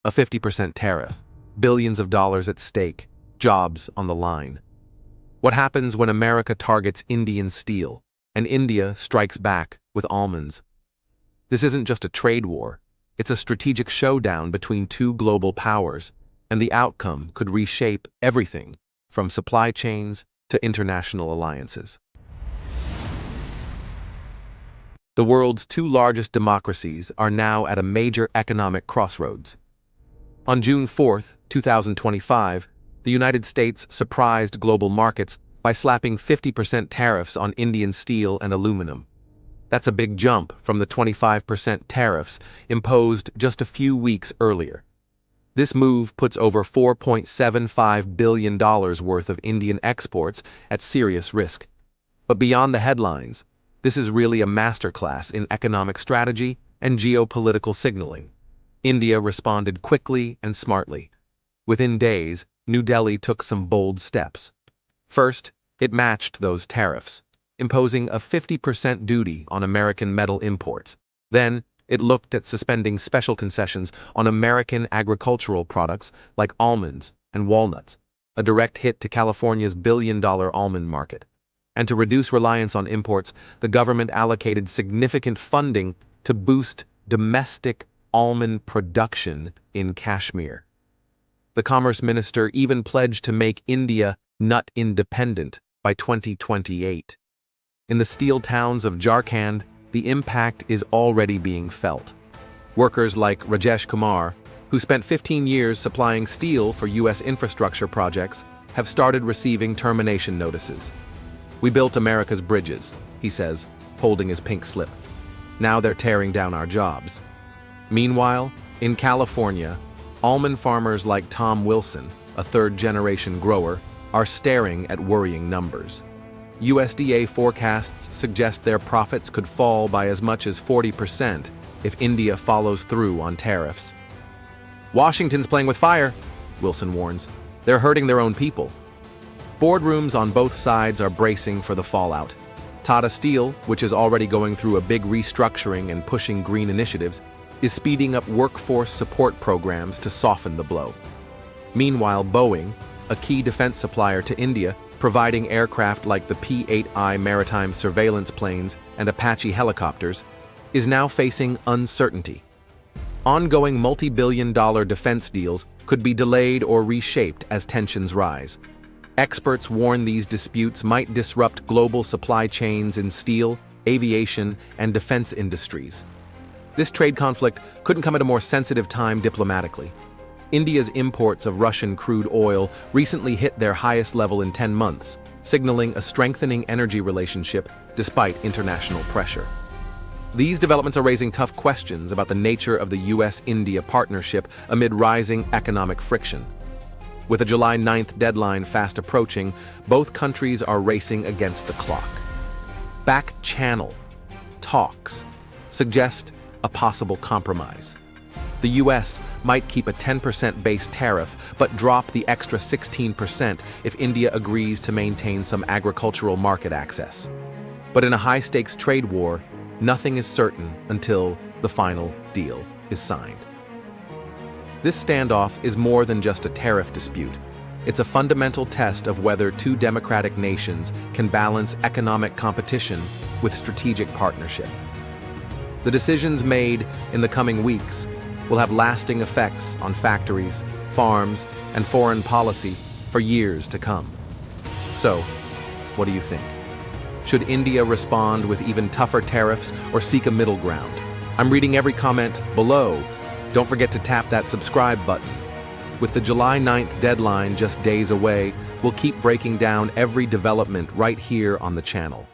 A 50% tariff, billions of dollars at stake, jobs on the line. What happens when America targets Indian steel and India strikes back with almonds? This isn't just a trade war, it's a strategic showdown between two global powers, and the outcome could reshape everything from supply chains to international alliances. The world's two largest democracies are now at a major economic crossroads. On June 4, 2025, the United States surprised global markets by slapping 50% tariffs on Indian steel and aluminum. That's a big jump from the 25% tariffs imposed just a few weeks earlier. This move puts over $4.75 billion worth of Indian exports at serious risk. But beyond the headlines, this is really a masterclass in economic strategy and geopolitical signaling. India responded quickly and smartly. Within days, New Delhi took some bold steps. First, it matched those tariffs, imposing a 50% duty on American metal imports. Then, it looked at suspending special concessions on American agricultural products like almonds and walnuts, a direct hit to California's billion-dollar almond market. And to reduce reliance on imports, the government allocated significant funding to boost domestic almond production in Kashmir. The Commerce Minister even pledged to make India nut independent by 2028. In the steel towns of Jharkhand, the impact is already being felt. Workers like Rajesh Kumar, who spent 15 years supplying steel for U.S. infrastructure projects, have started receiving termination notices. "We built America's bridges," he says, holding his pink slip. "Now they're tearing down our jobs." Meanwhile, in California, almond farmers like Tom Wilson, a third-generation grower, are staring at worrying numbers. USDA forecasts suggest their profits could fall by as much as 40% if India follows through on tariffs. "Washington's playing with fire," Wilson warns. "They're hurting their own people." Boardrooms on both sides are bracing for the fallout. Tata Steel, which is already going through a big restructuring and pushing green initiatives, is speeding up workforce support programs to soften the blow. Meanwhile, Boeing, a key defense supplier to India, providing aircraft like the P-8I maritime surveillance planes and Apache helicopters, is now facing uncertainty. Ongoing multi-billion-dollar defense deals could be delayed or reshaped as tensions rise. Experts warn these disputes might disrupt global supply chains in steel, aviation, and defense industries. This trade conflict couldn't come at a more sensitive time diplomatically. India's imports of Russian crude oil recently hit their highest level in 10 months, signaling a strengthening energy relationship despite international pressure. These developments are raising tough questions about the nature of the US-India partnership amid rising economic friction. With a July 9th deadline fast approaching, both countries are racing against the clock. Back-channel talks suggest a possible compromise. The US might keep a 10% base tariff, but drop the extra 16% if India agrees to maintain some agricultural market access. But in a high-stakes trade war, nothing is certain until the final deal is signed. This standoff is more than just a tariff dispute. It's a fundamental test of whether two democratic nations can balance economic competition with strategic partnership. The decisions made in the coming weeks will have lasting effects on factories, farms, and foreign policy for years to come. So, what do you think? Should India respond with even tougher tariffs or seek a middle ground? I'm reading every comment below. Don't forget to tap that subscribe button. With the July 9th deadline just days away, we'll keep breaking down every development right here on the channel.